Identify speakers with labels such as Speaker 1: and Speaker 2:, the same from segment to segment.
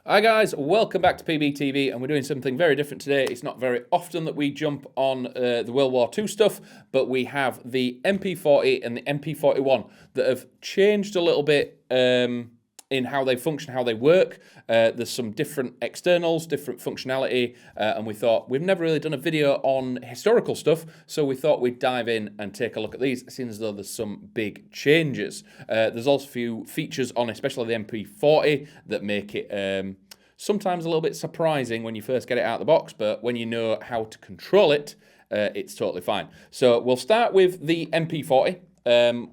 Speaker 1: Hi guys, welcome back to PBTV, and we're doing something very different today. It's not very often that we jump on the World War II stuff, but we have the MP40 and the MP41 that have changed a little bit in how they function, how they work. There's some different externals, different functionality, and we thought we've never really done a video on historical stuff, so we thought we'd dive in and take a look at these, seeing as though there's some big changes. There's also a few features on, especially the MP40, that make it sometimes a little bit surprising when you first get it out of the box, but when you know how to control it, it's totally fine. So we'll start with the MP40.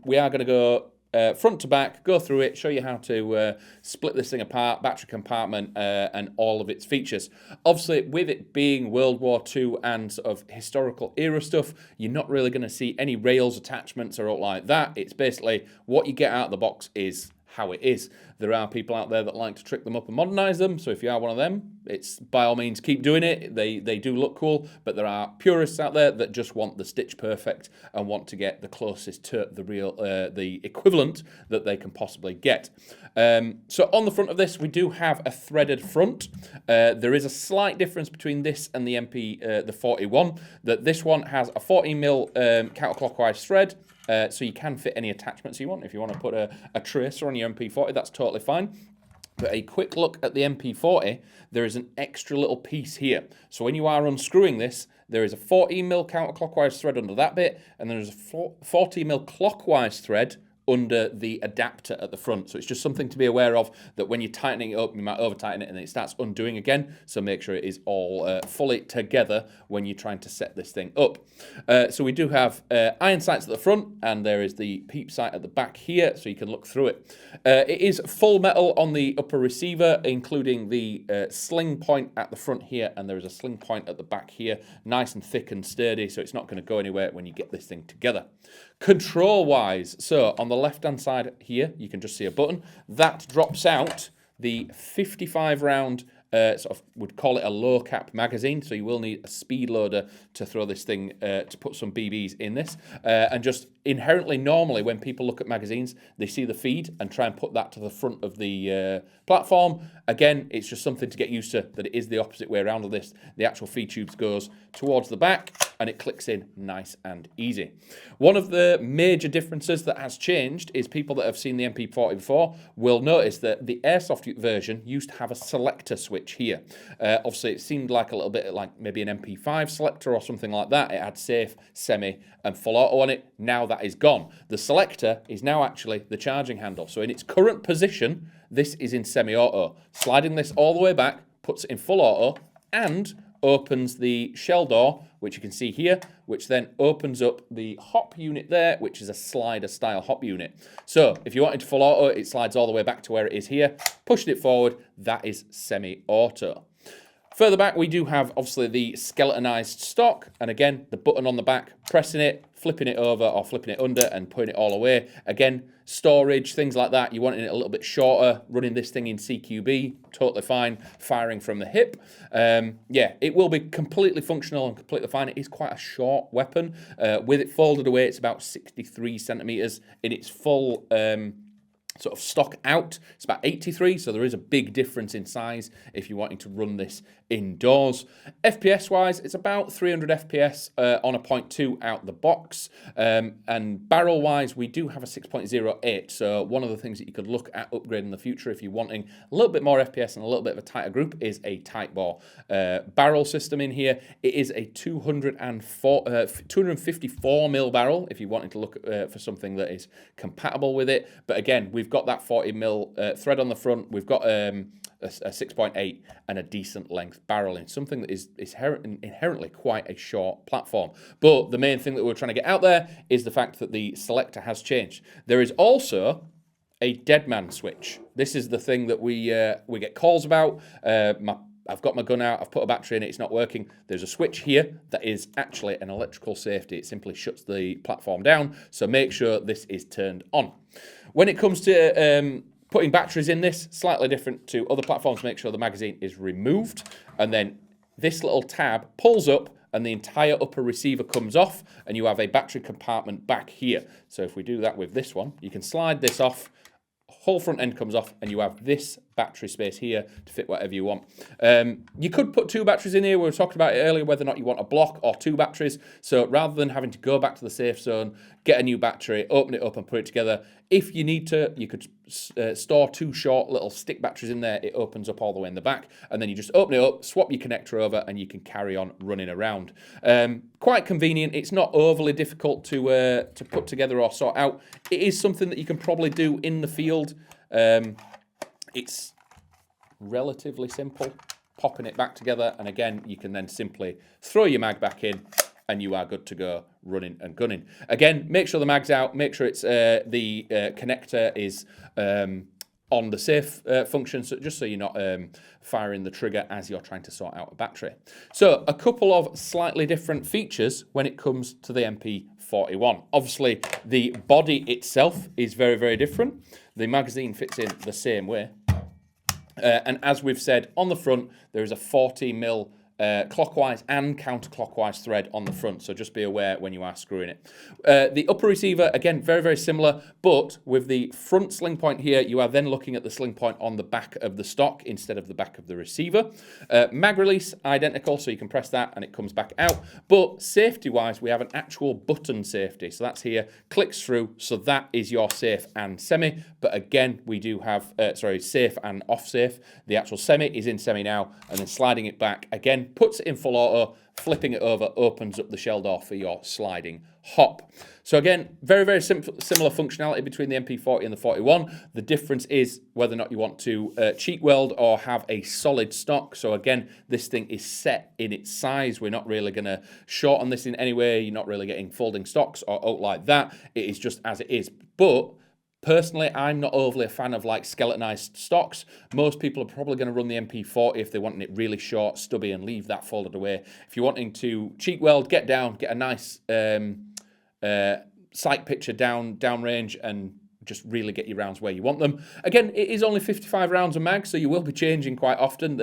Speaker 1: We are going to go front to back, go through it, show you how to split this thing apart, battery compartment, and all of its features. Obviously, with it being World War II and sort of historical era stuff, you're not really going to see any rails attachments or all like that. It's basically what you get out of the box is how it is. There are people out there that like to trick them up and modernize them, so if you are one of them, it's by all means keep doing it. They do look cool, but there are purists out there that just want the stitch perfect and want to get the closest to the real, the equivalent that they can possibly get. So on the front of this, we do have a threaded front. There is a slight difference between this and the the 41, that this one has a 14mm counterclockwise thread. So you can fit any attachments you want. If you want to put a tracer on your MP40, that's totally fine. But a quick look at the MP40, there is an extra little piece here. So when you are unscrewing this, there is a 14mm counterclockwise thread under that bit, and there is a 40mm clockwise thread under the adapter at the front. So it's just something to be aware of, that when you're tightening it up, you might over tighten it and it starts undoing again. So make sure it is all fully together when you're trying to set this thing up. So we do have iron sights at the front, and there is the peep sight at the back here, so you can look through it. It is full metal on the upper receiver, including the sling point at the front here, and there is a sling point at the back here, nice and thick and sturdy, so it's not going to go anywhere when you get this thing together. Control-wise, so on the left-hand side here, you can just see a button. That drops out the 55-round, sort of, would call it a low-cap magazine, so you will need a speed loader to throw this thing, to put some BBs in this. And just inherently, normally, when people look at magazines, they see the feed and try and put that to the front of the platform. Again, it's just something to get used to, that it is the opposite way around of this. The actual feed tubes goes towards the back, and it clicks in nice and easy. One of the major differences that has changed is people that have seen the MP40 before will notice that the Airsoft version used to have a selector switch here. Obviously, it seemed like a little bit like maybe an MP5 selector or something like that. It had safe, semi, and full auto on it. Now that is gone. The selector is now actually the charging handle. So in its current position, this is in semi-auto. Sliding this all the way back puts it in full auto and opens the shell door, which you can see here, which then opens up the hop unit there, which is a slider style hop unit. So if you wanted to full auto, it slides all the way back to where it is here. Pushing it forward, that is semi-auto. Further back, we do have obviously the skeletonized stock, and again, the button on the back, pressing it, flipping it over or flipping it under and putting it all away. Again, storage, things like that. You wanting it a little bit shorter, running this thing in CQB, totally fine, firing from the hip. Yeah, it will be completely functional and completely fine. It is quite a short weapon. With it folded away, it's about 63 centimeters in its full sort of stock out. It's about 83, so there is a big difference in size if you're wanting to run this indoors. FPS wise, it's about 300 FPS on a 0.2 out the box. And barrel wise, we do have a 6.08, so one of the things that you could look at upgrading in the future if you're wanting a little bit more FPS and a little bit of a tighter group is a tight bore barrel system in here. It is a 254mm barrel if you're wanting to look for something that is compatible with it. But again, we've got that 40mm thread on the front. We've got a 6.8 and a decent length barrel in something that is inherently quite a short platform. But the main thing that we're trying to get out there is the fact that the selector has changed. There is also a dead man switch. This is the thing that we get calls about. I've got my gun out, I've put a battery in it, it's not working. There's a switch here that is actually an electrical safety. It simply shuts the platform down, so make sure this is turned on. When it comes to putting batteries in this, slightly different to other platforms, make sure the magazine is removed, and then this little tab pulls up and the entire upper receiver comes off, and you have a battery compartment back here. So if we do that with this one, you can slide this off, whole front end comes off, and you have this battery space here to fit whatever you want. You could put 2 batteries in here. We were talking about it earlier, whether or not you want a block or 2 batteries. So rather than having to go back to the safe zone, get a new battery, open it up and put it together, if you need to, you could store 2 short little stick batteries in there. It opens up all the way in the back, and then you just open it up, swap your connector over, and you can carry on running around. Quite convenient. It's not overly difficult to put together or sort out. It is something that you can probably do in the field. It's relatively simple, popping it back together, and again, you can then simply throw your mag back in, and you are good to go running and gunning. Again, make sure the mag's out, make sure it's the connector is on the safe function, so just so you're not firing the trigger as you're trying to sort out a battery. So a couple of slightly different features when it comes to the MP41. Obviously, the body itself is very, very different. The magazine fits in the same way. And as we've said, on the front, there is a 40mm clockwise and counterclockwise thread on the front, so just be aware when you are screwing it. The upper receiver, again, very, very similar, but with the front sling point here, you are then looking at the sling point on the back of the stock instead of the back of the receiver. Mag release, identical, so you can press that and it comes back out, but safety-wise, we have an actual button safety, so that's here, clicks through, so that is your safe and semi, but again, we do have, safe and off safe. The actual semi is in semi now, and then sliding it back, again, puts it in full auto, flipping it over opens up the shell door for your sliding hop. So again, very, very similar functionality between the MP40 and the 41. The difference is whether or not you want to cheek weld or have a solid stock. So again, this thing is set in its size. We're not really going to shorten this in any way. You're not really getting folding stocks or out like that. It is just as it is. But personally, I'm not overly a fan of like skeletonized stocks. Most people are probably going to run the MP40 if they're wanting it really short, stubby, and leave that folded away. If you're wanting to cheek weld, get down, get a nice sight picture down range, and just really get your rounds where you want them. Again, it is only 55 rounds a mag, so you will be changing quite often.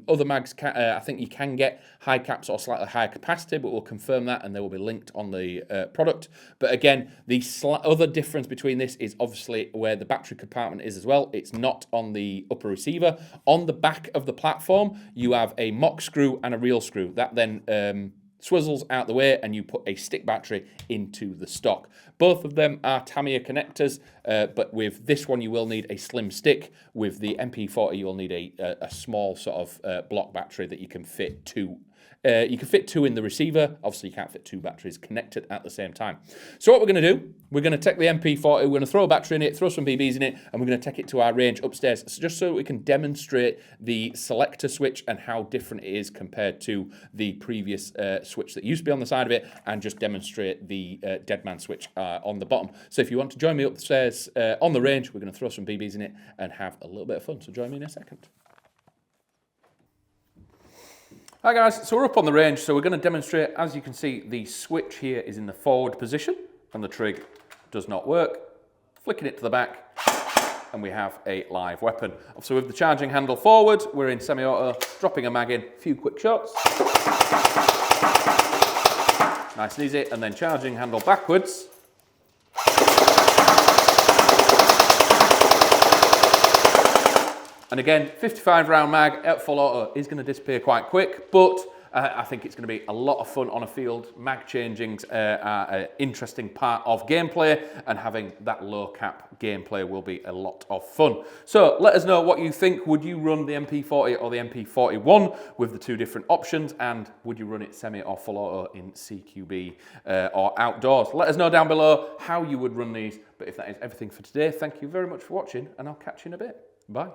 Speaker 1: Other mags, I think you can get high caps or slightly higher capacity, but we'll confirm that and they will be linked on the product. But again, the other difference between this is obviously where the battery compartment is as well. It's not on the upper receiver. On the back of the platform, you have a mock screw and a real screw. That then swizzles out the way and you put a stick battery into the stock. Both of them are Tamiya connectors, but with this one you will need a slim stick. With the MP40 you will need a small sort of block battery that you can fit two. You can fit 2 in the receiver. Obviously, you can't fit 2 batteries connected at the same time. So what we're going to do, we're going to take the MP40, we're going to throw a battery in it, throw some BBs in it, and we're going to take it to our range upstairs, just so we can demonstrate the selector switch and how different it is compared to the previous switch that used to be on the side of it, and just demonstrate the deadman switch on the bottom. So if you want to join me upstairs on the range, we're going to throw some BBs in it and have a little bit of fun. So join me in a second. Hi guys, so we're up on the range, so we're going to demonstrate. As you can see, the switch here is in the forward position and the trig does not work. Flicking it to the back and we have a live weapon. So with the charging handle forward, we're in semi-auto, dropping a mag in, a few quick shots. Nice and easy, and then charging handle backwards. And again, 55 round mag at full auto is going to disappear quite quick, but I think it's going to be a lot of fun on a field. Mag changings are an interesting part of gameplay, and having that low cap gameplay will be a lot of fun. So let us know what you think. Would you run the MP40 or the MP41 with the 2 different options, and would you run it semi or full auto in CQB or outdoors? Let us know down below how you would run these. But if that is everything for today, thank you very much for watching, and I'll catch you in a bit. Bye.